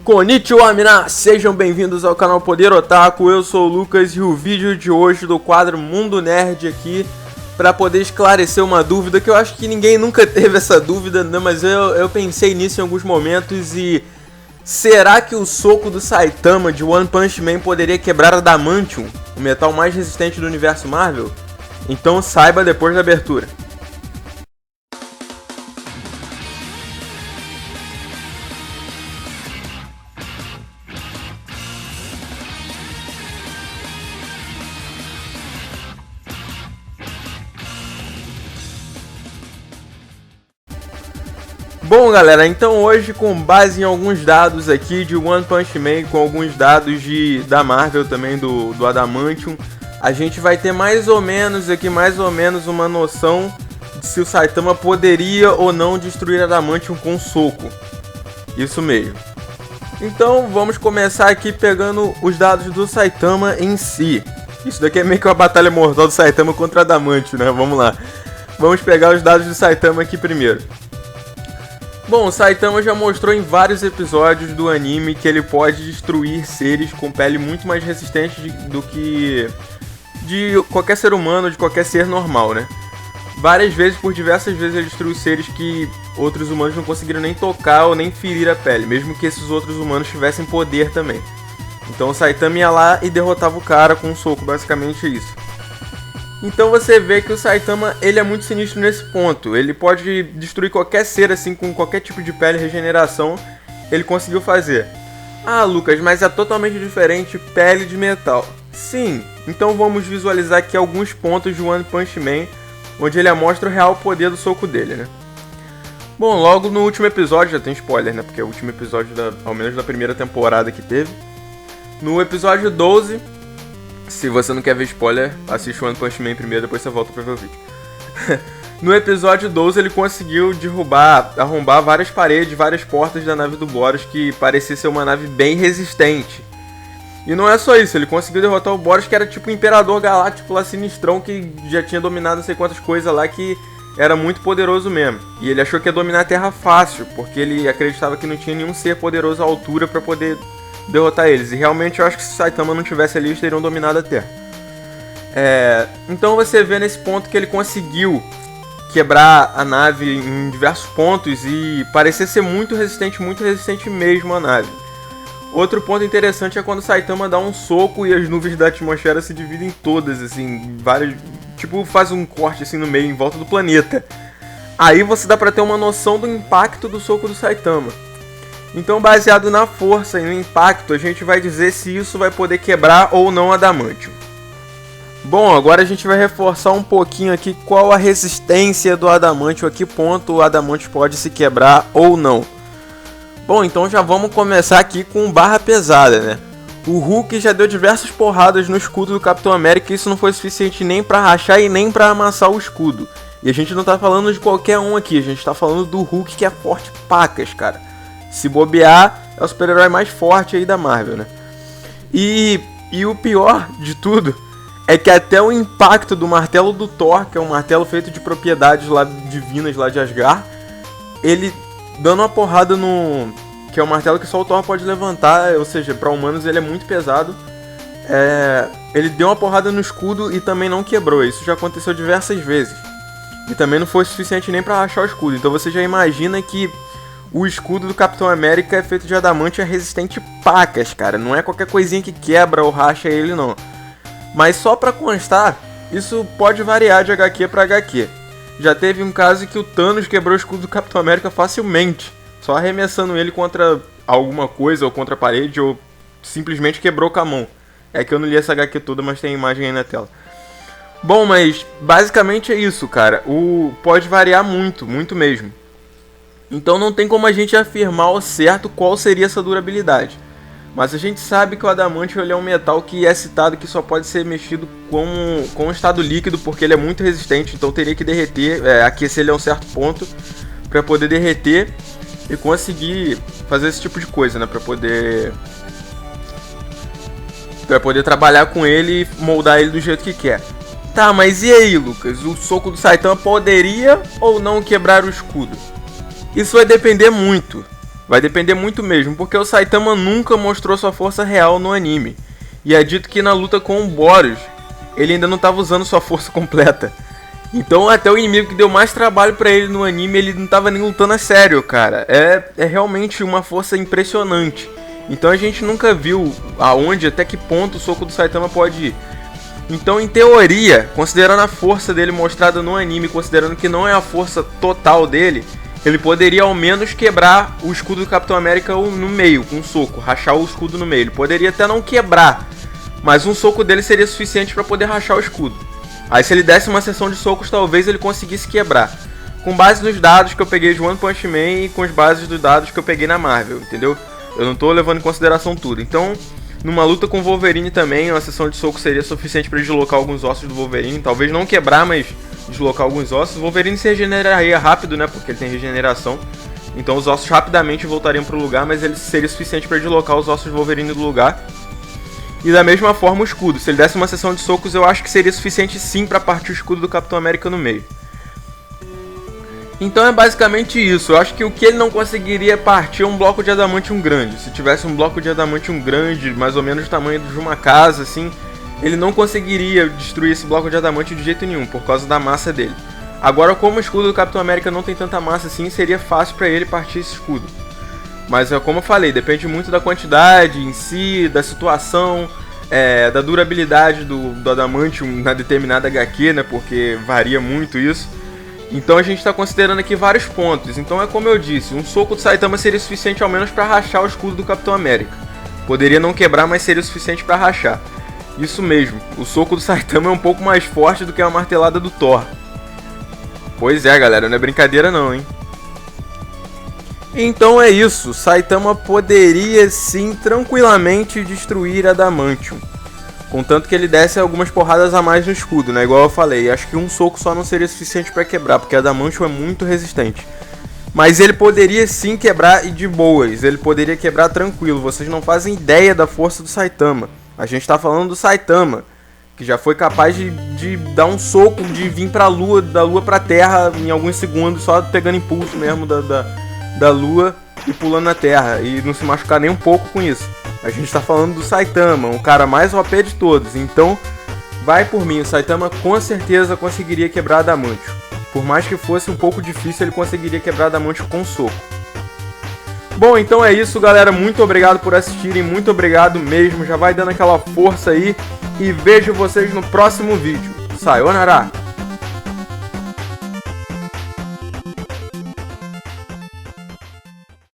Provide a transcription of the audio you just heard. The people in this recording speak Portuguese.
Konnichiwa, mina! Sejam bem-vindos ao canal Poder Otaku, eu sou o Lucas e o vídeo de hoje do quadro Mundo Nerd aqui para poder esclarecer uma dúvida que eu acho que ninguém nunca teve essa dúvida, né? Mas eu pensei nisso em alguns momentos e... será que o soco do Saitama de One Punch Man poderia quebrar Adamantium, o metal mais resistente do universo Marvel? Então saiba depois da abertura. Bom galera, então hoje com base em alguns dados aqui de One Punch Man, com alguns dados da Marvel também, do Adamantium, a gente vai ter mais ou menos uma noção de se o Saitama poderia ou não destruir Adamantium com um soco. Isso mesmo. Então vamos começar aqui pegando os dados do Saitama em si. Isso daqui é meio que uma batalha mortal do Saitama contra Adamantium, né? Vamos lá. Vamos pegar os dados do Saitama aqui primeiro. Bom, o Saitama já mostrou em vários episódios do anime que ele pode destruir seres com pele muito mais resistente do que de qualquer ser humano, de qualquer ser normal, né? Várias vezes, por diversas vezes, ele destruiu seres que outros humanos não conseguiram nem tocar ou nem ferir a pele, mesmo que esses outros humanos tivessem poder também. Então o Saitama ia lá e derrotava o cara com um soco, basicamente isso. Então você vê que o Saitama, ele é muito sinistro nesse ponto. Ele pode destruir qualquer ser assim, com qualquer tipo de pele e regeneração, ele conseguiu fazer. Ah, Lucas, mas é totalmente diferente pele de metal. Sim, então vamos visualizar aqui alguns pontos de One Punch Man, onde ele mostra o real poder do soco dele, né? Bom, logo no último episódio, já tem spoiler, né? Porque é o último episódio, ao menos da primeira temporada que teve. No episódio 12... se você não quer ver spoiler, assiste o One Punch Man primeiro, depois você volta pra ver o vídeo. No episódio 12 ele conseguiu arrombar várias paredes, várias portas da nave do Boros, que parecia ser uma nave bem resistente. E não é só isso, ele conseguiu derrotar o Boros, que era tipo o Imperador Galáctico lá sinistrão, que já tinha dominado não sei quantas coisas lá, que era muito poderoso mesmo. E ele achou que ia dominar a Terra fácil, porque ele acreditava que não tinha nenhum ser poderoso à altura pra poder derrotar eles, e realmente eu acho que se o Saitama não tivesse ali, eles teriam dominado a Terra. Então você vê nesse ponto que ele conseguiu quebrar a nave em diversos pontos e parecia ser muito resistente mesmo a nave. Outro ponto interessante é quando o Saitama dá um soco e as nuvens da atmosfera se dividem todas, assim, várias, tipo, faz um corte assim no meio, em volta do planeta. Aí você dá pra ter uma noção do impacto do soco do Saitama. Então, baseado na força e no impacto, a gente vai dizer se isso vai poder quebrar ou não Adamantium. Bom, agora a gente vai reforçar um pouquinho aqui qual a resistência do Adamantium, a que ponto o Adamantium pode se quebrar ou não. Bom, então já vamos começar aqui com barra pesada, né? O Hulk já deu diversas porradas no escudo do Capitão América e isso não foi suficiente nem pra rachar e nem pra amassar o escudo. E a gente não tá falando de qualquer um aqui, a gente tá falando do Hulk, que é forte pacas, cara. Se bobear, é o super-herói mais forte aí da Marvel, né? E o pior de tudo é que até o impacto do martelo do Thor, que é um martelo feito de propriedades lá divinas lá de Asgard, ele dando uma porrada no... que é um martelo que só o Thor pode levantar, ou seja, para humanos ele é muito pesado. Ele deu uma porrada no escudo e também não quebrou. Isso já aconteceu diversas vezes. E também não foi suficiente nem para rachar o escudo. Então você já imagina que o escudo do Capitão América é feito de adamante e é resistente pacas, cara. Não é qualquer coisinha que quebra ou racha ele, não. Mas só pra constar, isso pode variar de HQ pra HQ. Já teve um caso que o Thanos quebrou o escudo do Capitão América facilmente, só arremessando ele contra alguma coisa, ou contra a parede, ou simplesmente quebrou com a mão. É que eu não li essa HQ toda, mas tem a imagem aí na tela. Bom, mas basicamente é isso, cara. Pode variar muito, muito mesmo. Então não tem como a gente afirmar ao certo qual seria essa durabilidade. Mas a gente sabe que o Adamantium é um metal que é citado que só pode ser mexido com estado líquido, porque ele é muito resistente, então teria que derreter, aquecer ele a um certo ponto para poder derreter e conseguir fazer esse tipo de coisa, né? Para poder trabalhar com ele e moldar ele do jeito que quer. Tá, mas e aí, Lucas? O soco do Saitama poderia ou não quebrar o escudo? Isso vai depender muito. Vai depender muito mesmo, porque o Saitama nunca mostrou sua força real no anime. E é dito que na luta com o Boros, ele ainda não estava usando sua força completa. Então até o inimigo que deu mais trabalho pra ele no anime, ele não estava nem lutando a sério, cara. É realmente uma força impressionante. Então a gente nunca viu aonde, até que ponto o soco do Saitama pode ir. Então, em teoria, considerando a força dele mostrada no anime, considerando que não é a força total dele, ele poderia ao menos quebrar o escudo do Capitão América no meio, com um soco, rachar o escudo no meio. Ele poderia até não quebrar, mas um soco dele seria suficiente para poder rachar o escudo. Aí se ele desse uma sessão de socos, talvez ele conseguisse quebrar. Com base nos dados que eu peguei de One Punch Man e com as bases dos dados que eu peguei na Marvel, entendeu? Eu não tô levando em consideração tudo. Então, numa luta com o Wolverine também, uma sessão de soco seria suficiente para deslocar alguns ossos do Wolverine. Talvez não quebrar, mas deslocar alguns ossos. O Wolverine se regeneraria rápido, né? Porque ele tem regeneração. Então os ossos rapidamente voltariam para o lugar, mas ele seria suficiente para deslocar os ossos do Wolverine do lugar. E da mesma forma o escudo. Se ele desse uma sessão de socos, eu acho que seria suficiente sim para partir o escudo do Capitão América no meio. Então é basicamente isso. Eu acho que o que ele não conseguiria partir é um bloco de adamantium grande. Se tivesse um bloco de adamantium grande, mais ou menos do tamanho de uma casa, assim, ele não conseguiria destruir esse bloco de adamantium de jeito nenhum, por causa da massa dele. Agora, como o escudo do Capitão América não tem tanta massa assim, seria fácil para ele partir esse escudo. Mas como eu falei, depende muito da quantidade em si, da situação, da durabilidade do adamantium na determinada HQ, né, porque varia muito isso. Então a gente está considerando aqui vários pontos. Então é como eu disse, um soco do Saitama seria suficiente ao menos para rachar o escudo do Capitão América. Poderia não quebrar, mas seria suficiente para rachar. Isso mesmo, o soco do Saitama é um pouco mais forte do que a martelada do Thor. Pois é, galera, não é brincadeira não, hein? Então é isso, Saitama poderia sim tranquilamente destruir Adamantium. Contanto que ele desse algumas porradas a mais no escudo, né? Igual eu falei, acho que um soco só não seria suficiente para quebrar, porque Adamantium é muito resistente. Mas ele poderia sim quebrar e de boas, ele poderia quebrar tranquilo. Vocês não fazem ideia da força do Saitama. A gente tá falando do Saitama, que já foi capaz de dar um soco, de vir pra lua, da lua pra terra em alguns segundos, só pegando impulso mesmo da lua e pulando na terra, e não se machucar nem um pouco com isso. A gente tá falando do Saitama, o cara mais OP de todos. Então, vai por mim, o Saitama com certeza conseguiria quebrar Adamantium. Por mais que fosse um pouco difícil, ele conseguiria quebrar Adamantium com soco. Bom, então é isso, galera. Muito obrigado por assistirem, muito obrigado mesmo. Já vai dando aquela força aí. E vejo vocês no próximo vídeo. Sayonara!